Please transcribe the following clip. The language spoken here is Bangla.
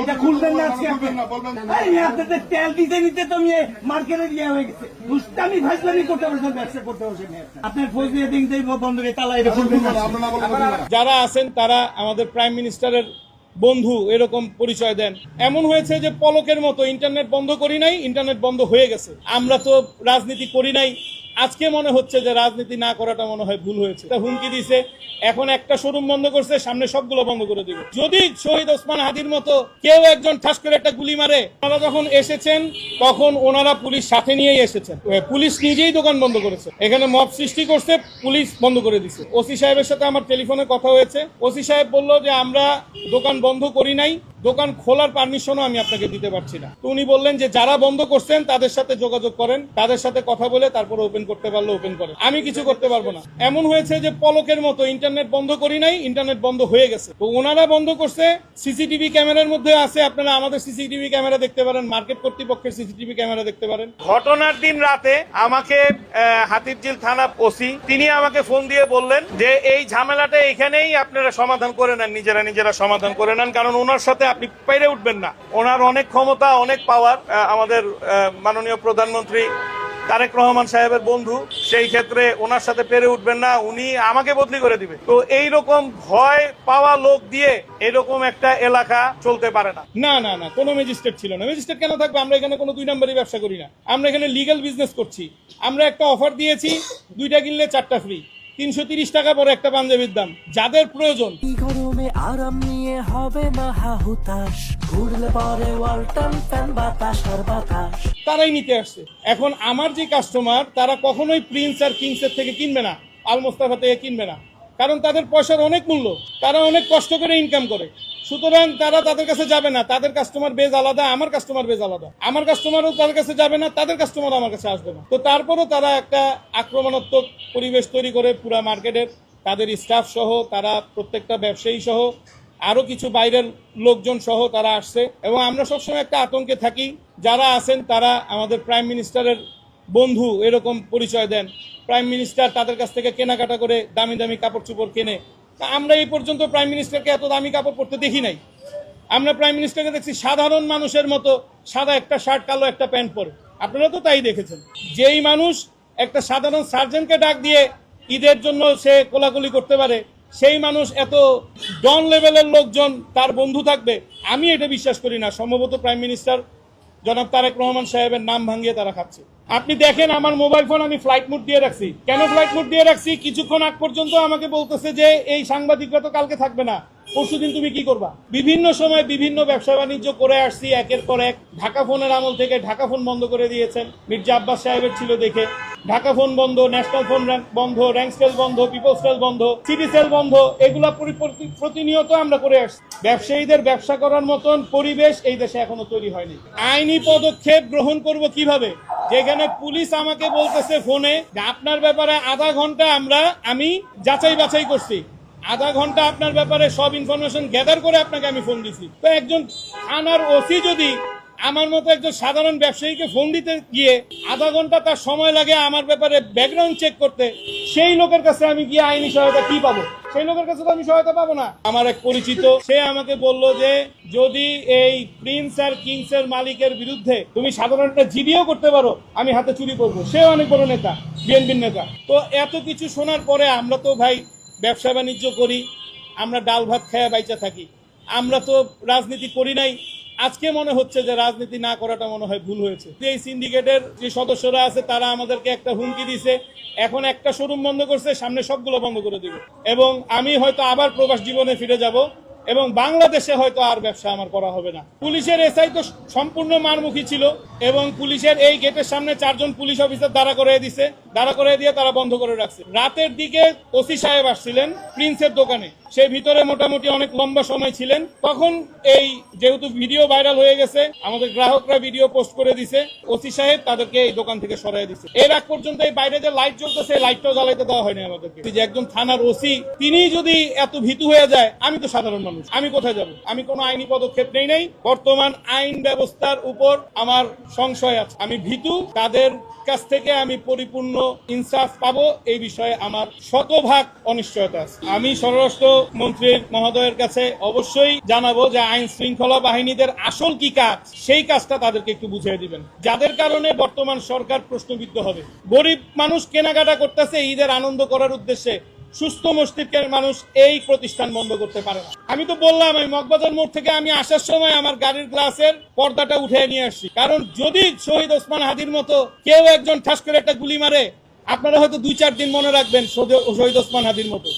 এটা খুলবেন না আজকে আপনাদের তেল দিতে নিতে তো আমি মার্কেটে দিয়ে হয়ে গেছে দুষ্টামি ফাইজলামি করতে বসে ব্যবসা করতে বসে আপনার ফোন দিয়ে দিন বন্ধ করে তালা এটা খুলবেন না। যারা আছেন তারা আমাদের প্রাইম মিনিস্টারের বন্ধু এরকম পরিচয় দেন। এমন হয়েছে যে পলকের মতো ইন্টারনেট বন্ধ করি নাই, ইন্টারনেট বন্ধ হয়ে গেছে। আমরা তো রাজনীতি করি নাই, আজকে মনে হচ্ছে যে রাজনীতি না করাটা মনে হয় ভুল হয়েছে। হুমকি দিছে, এখন একটা শোরুম বন্ধ করছে, সামনে সবগুলো বন্ধ করে দিবে। যদি শহীদ ওসমান হাদির মতো কেউ একজন ঠাস করে একটা গুলি মারে, ওনারা যখন এসেছেন তখন ওনারা পুলিশ সাথে নিয়েই এসেছেন। পুলিশ নিজেই দোকান বন্ধ করেছে, এখানে মব সৃষ্টি করছে, পুলিশ বন্ধ করে দিছে। ওসি সাহেবের সাথে আমার টেলিফোনে কথা হয়েছে, ওসি সাহেব বলল যে আমরা দোকান বন্ধ করি নাই, দোকান খোলার পারমিশনও আমি আপনাকে দিতে পারছি না। তো উনি বললেন যে যারা বন্ধ করছেন তাদের সাথে যোগাযোগ করেন, তাদের সাথে কথা বলে তারপরে ওপেন করতে পারলে ওপেন করেন, আমি কিছু করতে পারবো না। এমন হয়েছে যে পলকের মতো ইন্টারনেট বন্ধ করি নাই, ইন্টারনেট বন্ধ হয়ে গেছে। তো ওনারা বন্ধ করছে, সিসিটিভি ক্যামেরার মধ্যে আছে, আপনারা আমাদের সিসিটিভি ক্যামেরা দেখতে পারেন, মার্কেট কর্তৃপক্ষের সিসিটিভি ক্যামেরা দেখতে পারেন। ঘটনার দিন রাতে আমাকে হাতিরঝিল থানা ওসি তিনি আমাকে ফোন দিয়ে বললেন যে এই ঝামেলাটা এখানেই আপনারা সমাধান করে নেন, নিজেরা সমাধান করে নেন, কারণ ওনার সাথে আপনি পেরে উঠবেন না। ওনার অনেক ক্ষমতা, অনেক পাওয়ার, আমাদের মাননীয় প্রধানমন্ত্রী তারেক রহমান সাহেবের বন্ধু, সেই ক্ষেত্রে ওনার সাথে পেরে উঠবেন না, উনি আমাকে বদলি করে দিবে। তো এইরকম ভয় পাওয়া লোক দিয়ে এরকম একটা এলাকা চলতে পারে না। না না না, কোনো ম্যাজিস্ট্রেট ছিল না। ম্যাজিস্ট্রেট কেন থাকবে? আমরা এখানে কোনো 2 নম্বরই ব্যবসা করি না, আমরা এখানে লিগ্যাল বিজনেস করছি। আমরা একটা অফার দিয়েছি, 2টা কিনলে 4টা ফ্রি, 330 টাকা পরে একটা পাঞ্জাবির দাম। যাদের প্রয়োজন গরমে আরাম নিয়ে হবে না হাহুতাশ, ঘুরলে পরে ওয়ালটন ফ্যান বাতাস আর বাতাস, তারাই নিতে আসছে। এখন আমার যে কাস্টমার তারা কখনোই প্রিন্স আর কিংসের থেকে কিনবে না, আল মোস্তাফা থেকে কিনবে না, কারণ তাদের পয়সার অনেক মূল্য, তারা অনেক কষ্ট করে ইনকাম করে। সুতরাং তারা তাদের কাছে যাবে না, তাদের কাস্টমার বেজ আলাদা, আমার কাস্টমার বেজ আলাদা। আমার কাস্টমারও তাদের কাছে যাবে না, তাদের কাস্টমারও আমার কাছে আসবে না। তো তারপরও তারা একটা আক্রমণাত্মক পরিবেশ তৈরি করে পুরা মার্কেটের, তাদের স্টাফ সহ, তারা প্রত্যেকটা ব্যবসায়ী সহ, আরো কিছু বাইরের লোকজন সহ তারা আসছে। এবং আমরা সবসময় একটা আতঙ্কে থাকি। যারা আছেন তারা আমাদের প্রাইম মিনিস্টারের বন্ধু এরকম পরিচয় দেন। প্রাইম মিনিস্টার তাদের কাছ থেকে কেনাকাটা করে দামি দামি কাপড় চোপড় কেনে। তা আমরা এই পর্যন্ত প্রাইম মিনিস্টারকে এত দামি কাপড় পরতে দেখি নাই। আমরা প্রাইম মিনিস্টারকে দেখছি সাধারণ মানুষের মতো সাদা একটা শার্ট, কালো একটা প্যান্ট পরে। আপনারা তো তাই দেখেছেন। যেই মানুষ একটা সাধারণ সার্জনকে ডাক দিয়ে ঈদের জন্য সে কোলাকুলি করতে পারে, সেই মানুষ এত ডন লেভেলের লোকজন তার বন্ধু থাকবে, আমি এটা বিশ্বাস করি না। সম্ভবত প্রাইম মিনিস্টার জনাব তারেক রহমান সাহেবের নাম ভাঙিয়ে তারা খাচ্ছে। আপনি দেখেন আমার মোবাইল ফোন আমি ফ্লাইট মোড দিয়ে রাখছি। কেন ফ্লাইট মোড দিয়ে রাখছি? কিছুক্ষণ আগ পর্যন্ত আমাকে বলতেছে যে এই সাংবাদিকরা তো কালকে থাকবে না, পরশুদিন তুমি কি করবা। বিভিন্ন সময় বিভিন্ন ব্যবসা বাণিজ্য করে আসছি একের পর এক। ঢাকা ফোনের আমল থেকে ঢাকা ফোন বন্ধ করে দিয়েছেন, মির্জা আব্বাস সাহেবের ছিল দেখে। ঢাকা ফোন বন্ধ, ন্যাশনাল ফোন বন্ধ, র্যাঙ্ক সেল বন্ধ, পিপলস সেল বন্ধ, সিটি সেল বন্ধ, এগুলা প্রতিনিয়ত আমরা করে আসছি। ব্যবসায়ীদের ব্যবসা করার মতন পরিবেশ এই দেশে এখনো তৈরি হয়নি। আইনি পদক্ষেপ গ্রহণ করব কিভাবে? যেখানে পুলিশ আমাকে বলতেছে ফোনে যে আপনার ব্যাপারে আধা ঘন্টা আমি যাচাই বাছাই করছি, আধা ঘন্টা আপনার ব্যাপারে সব ইনফরমেশন গ্যাদার করে আপনাকে আমি ফোন দিছি। তো একজন থানার ওসি যদি আমার মতো একজন সাধারণ ব্যবসায়ীকে ফোন দিতে গিয়ে আধা ঘন্টা তার সময় লাগে আমার ব্যাপারে ব্যাকগ্রাউন্ড চেক করতে, সেই লোকের কাছে আমি গিয়ে আইনি সহায়তা কি পাবো? সেই লোকের কাছে তো আমি সহায়তা পাবো না। আমার এক পরিচিত, সে আমাকে বলল যে যদি এই প্রিন্স আর কিংস এর মালিকের বিরুদ্ধে তুমি সাধারণ একটা জিডিও করতে পারো, আমি হাতে চুরি করবো। সে অনেক বড় নেতা, বিএনপির নেতা। তো এত কিছু শোনার পরে আমরা তো ভাই ব্যবসা বাণিজ্য করি, আমরা ডাল ভাত খায়া বাইচা থাকি, আমরা তো রাজনীতি করি নাই। আজকে মনে হচ্ছে যে রাজনীতি না করাটা মনে হয় ভুল হয়েছে। এই সিন্ডিকেটের যে সদস্যরা আছে তারা আমাদেরকে একটা হুমকি দিছে, এখন একটা শোরুম বন্ধ করছে, সামনে সবগুলো বন্ধ করে দিবে। এবং আমি হয়তো আবার প্রবাস জীবনে ফিরে যাব এবং বাংলাদেশে হয়তো আর ব্যবসা আমার করা হবে না। পুলিশের এসআই তো সম্পূর্ণ মারমুখী ছিল এবং পুলিশের এই গেটের সামনে 4 জন পুলিশ অফিসার দাঁড়া করে দিছে, দাঁড়া করে দিয়ে তারা বন্ধ করে রাখছে। রাতের দিকে ওসি সাহেব আসছিলেন প্রিন্সের দোকানে, সে ভিতরে মোটামুটি অনেক লম্বা সময় ছিলেন। তখন এই যেহেতু ভিডিও ভাইরাল হয়ে গেছে, আমাদের গ্রাহকরা ভিডিও পোস্ট করে দিছে, ওসি সাহেব তাদেরকে এই দোকান থেকে সরাই দিছে। এর আগ পর্যন্ত এই বাইরে যে লাইট জ্বলতেছে, লাইটটাও জ্বালাইতে দেওয়া হয়নি আমাদেরকে। যে একজন থানার ওসি তিনি যদি এত ভীতু হয়ে যায়, আমি তো সাধারণ মানুষ, আমি কোথায় যাব? আমি কোনো আইনি পদক্ষেপ নেই। বর্তমান আইন ব্যবস্থার উপর আমার সংশয় আছে, আমি ভীতু। তাদের কাছ থেকে আমি পরিপূর্ণ ইনসাফ পাবো এই বিষয়ে আমার শতভাগ অনিশ্চয়তা আছে। আমি স্বরাষ্ট্র মন্ত্রী মহোদয়ের কাছে অবশ্যই জানাবো যে আইন শৃঙ্খলা বাহিনীদের আসল কি কাজ, সেই কাজটা তাদেরকে একটু বুঝিয়ে দিবেন, যাদের কারণে বর্তমান সরকার প্রশ্নবিদ্ধ হবে। গরিব মানুষ কেনাকাটা করতেছে ঈদের আনন্দ করার উদ্দেশ্যে, সুস্থ মস্তিষ্কের মানুষ এই প্রতিষ্ঠান বন্ধ করতে পারে না। আমি তো বললাম, আমি মগবাজার মোড় থেকে আমি আসার সময় আমার গাড়ির গ্লাসের পর্দাটা উঠে নিয়ে আসছি, কারণ যদি শহীদ ওসমান হাদির মতো কেউ একজন ঠাস করে একটা গুলি মারে, আপনারা হয়তো 2-4 দিন মনে রাখবেন শহীদ ওসমান হাদির মতো।